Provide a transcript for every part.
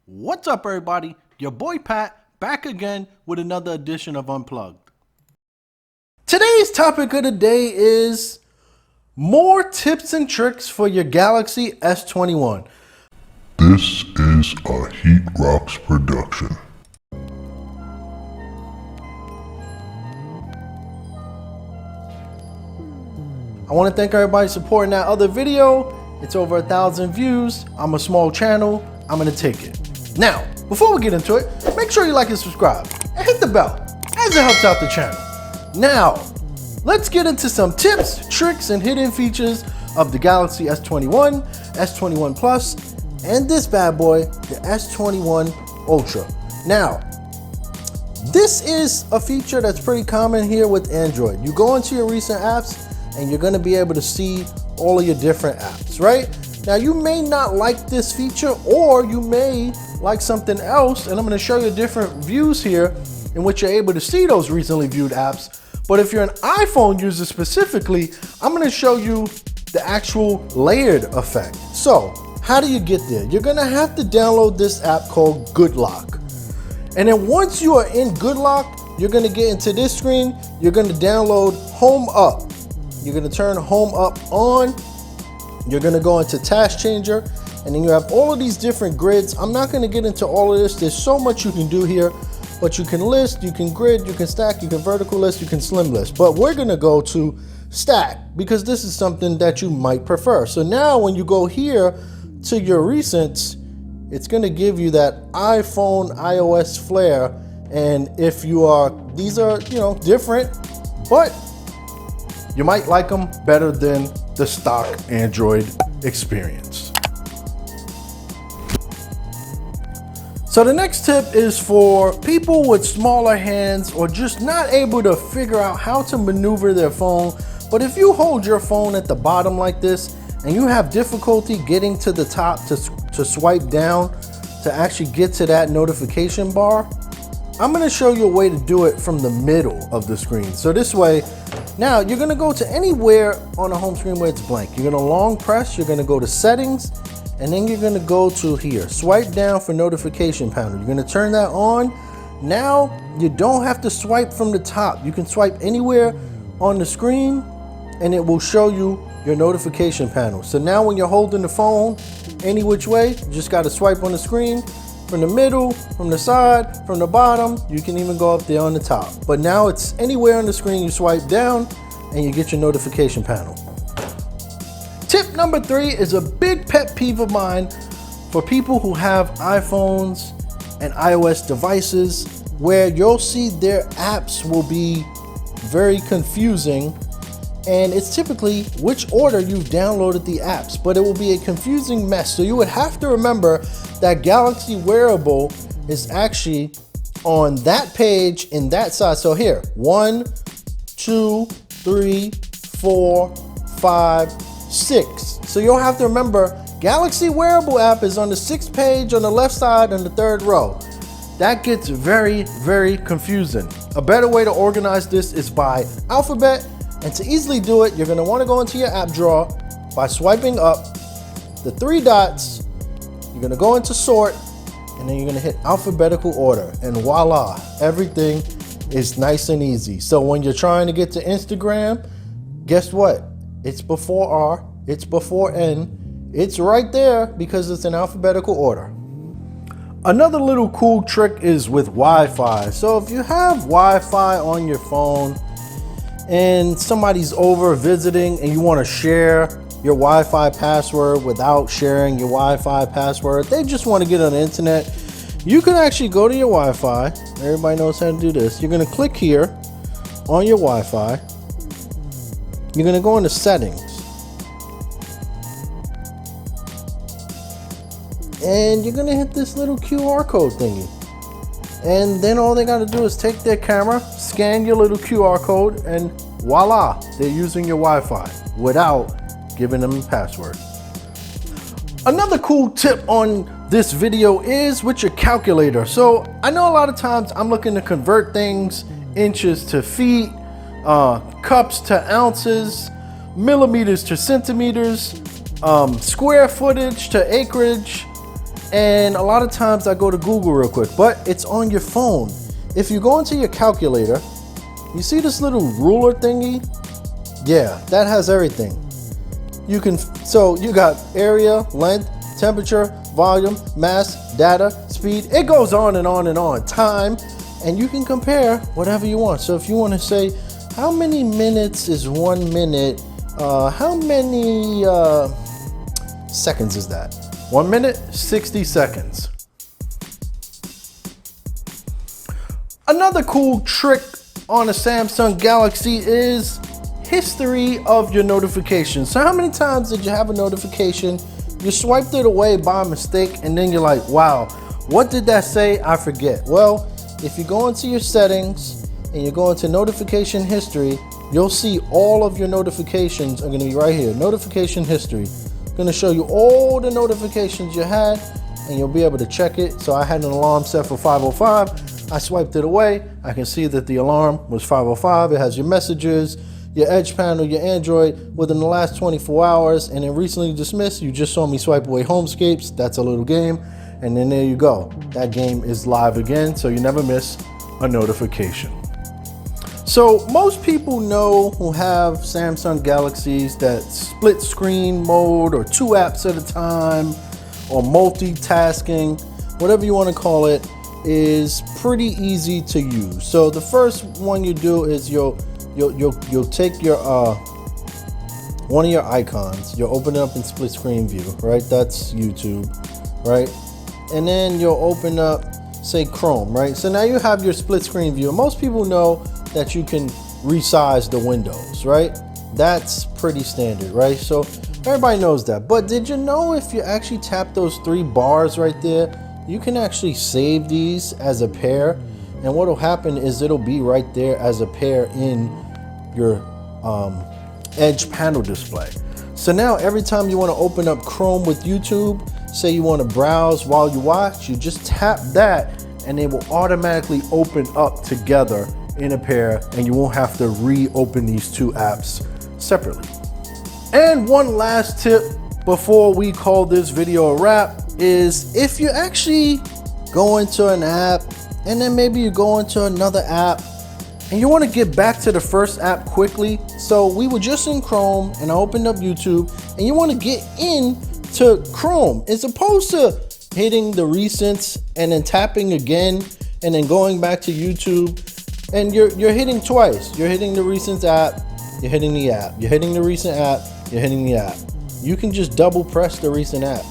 What's up, everybody? Your boy Pat back again with another edition of Unplugged. Today's topic of the day is more tips and tricks for your Galaxy S21. This is a Heat Rocks production. I want to thank everybody supporting that other video. It's over 1,000 views. I'm a small channel. I'm going to take it. Now, before we get into it, make sure you like and subscribe and hit the bell as it helps out the channel. Now, let's get into some tips, tricks, and hidden features of the Galaxy S21, S21 Plus, and this bad boy, the S21 Ultra. Now, this is a feature that's pretty common here with Android. You go into your recent apps and you're gonna be able to see all of your different apps, right? Now, you may not like this feature, or you may like something else, and I'm gonna show you different views here in which you're able to see those recently viewed apps. But if you're an iPhone user specifically, I'm gonna show you the actual layered effect. So, how do you get there? You're gonna have to download this app called Good Lock. And then once you are in Good Lock, you're gonna get into this screen, you're gonna download Home Up. You're gonna turn Home Up on. You're gonna go into Task Changer, and then you have all of these different grids. I'm not gonna get into all of this. There's so much you can do here, but you can list, you can grid, you can stack, you can vertical list, you can slim list. But we're gonna go to stack because this is something that you might prefer. So now when you go here to your recents, it's gonna give you that iPhone iOS flair. And if you are, these are, different, but you might like them better than the stock Android experience. So the next tip is for people with smaller hands or just not able to figure out how to maneuver their phone. But if you hold your phone at the bottom like this and you have difficulty getting to the top to swipe down to actually get to that notification bar, I'm gonna show you a way to do it from the middle of the screen. So this way, now you're gonna go to anywhere on the home screen where it's blank. You're gonna long press, you're gonna go to settings, and then you're gonna go to here, swipe down for notification panel. You're gonna turn that on. Now you don't have to swipe from the top. You can swipe anywhere on the screen and it will show you your notification panel. So now when you're holding the phone any which way, you just gotta swipe on the screen. From the middle, from the side, from the bottom, you can even go up there on the top. But now it's anywhere on the screen you swipe down and you get your notification panel. Tip number 3 is a big pet peeve of mine for people who have iPhones and iOS devices, where you'll see their apps will be very confusing. And it's typically which order you've downloaded the apps, but it will be a confusing mess. So you would have to remember that Galaxy Wearable is actually on that page in that side. So here, 1, 2, 3, 4, 5, 6. So you'll have to remember Galaxy Wearable app is on the 6th page on the left side on the 3rd row. That gets very, very confusing. A better way to organize this is by alphabet. And to easily do it, you're gonna wanna go into your app drawer by swiping up the 3 dots. You're gonna go into sort, and then you're gonna hit alphabetical order, and voila, everything is nice and easy. So when you're trying to get to Instagram, guess what? It's before R, it's before N, it's right there because it's in alphabetical order. Another little cool trick is with Wi-Fi. So if you have Wi-Fi on your phone, and somebody's over visiting and you want to share your Wi-Fi password without sharing your Wi-Fi password, they just want to get on the internet, you can actually go to your Wi-Fi. Everybody knows how to do this. You're going to click here on your Wi-Fi. You're going to go into settings. And you're going to hit this little QR code thingy. And then all they got to do is take their camera, scan your little QR code, and voila, they're using your Wi-Fi without giving them a password. Another cool tip on this video is with your calculator. So I know a lot of times I'm looking to convert things inches to feet, cups to ounces, millimeters to centimeters, square footage to acreage. And a lot of times I go to Google real quick, but it's on your phone. If you go into your calculator, you see this little ruler thingy? Yeah, that has everything. So you got area, length, temperature, volume, mass, data, speed. It goes on and on and on. Time, and you can compare whatever you want. So if you want to say, how many minutes is 1 minute? How many seconds is that? 1 minute, 60 seconds. Another cool trick on a Samsung Galaxy is history of your notifications. So how many times did you have a notification, you swiped it away by mistake, and then you're like, wow, what did that say? I forget. Well, if you go into your settings and you go into notification history, you'll see all of your notifications are going to be right here. Notification history. Going to show you all the notifications you had, and you'll be able to check it. So I had an alarm set for 5:05. I swiped it away. I can see that the alarm was 5:05. It has your messages, your Edge panel, your Android within the last 24 hours, and then recently dismissed. You just saw me swipe away Homescapes. That's a little game, and then there you go. That game is live again, so you never miss a notification. So most people know who have Samsung Galaxies that split screen mode, or 2 apps at a time, or multitasking, whatever you want to call it, is pretty easy to use. So the first one you do is you'll take your one of your icons, you'll open it up in split screen view, right? That's YouTube, right? And then you'll open up, say, Chrome, right? So now you have your split screen view. Most people know that you can resize the windows, right? That's pretty standard, right? So everybody knows that. But did you know if you actually tap those 3 bars right there, you can actually save these as a pair? And what'll happen is it'll be right there as a pair in your Edge panel display. So now every time you want to open up Chrome with YouTube, say you want to browse while you watch, you just tap that and they will automatically open up together in a pair, and you won't have to reopen these 2 apps separately. And one last tip before we call this video a wrap is, if you actually go into an app and then maybe you go into another app and you want to get back to the first app quickly. So we were just in Chrome and I opened up YouTube, and you want to get into Chrome as opposed to hitting the recents and then tapping again and then going back to YouTube. And you're hitting twice. You're hitting the recent app, you're hitting the app, you're hitting the recent app, you're hitting the app. You can just double press the recent app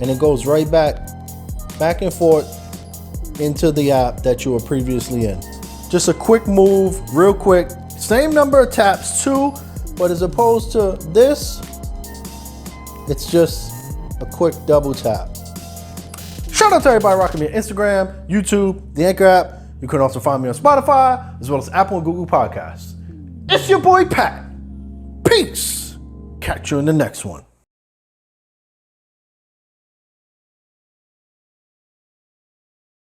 and it goes right back and forth into the app that you were previously in. Just a quick move, real quick. Same number of taps too, but as opposed to this, it's just a quick double tap. Shout out to everybody rocking me on Instagram, YouTube, the Anchor app. You can also find me on Spotify, as well as Apple and Google Podcasts. It's your boy Pat. Peace. Catch you in the next one.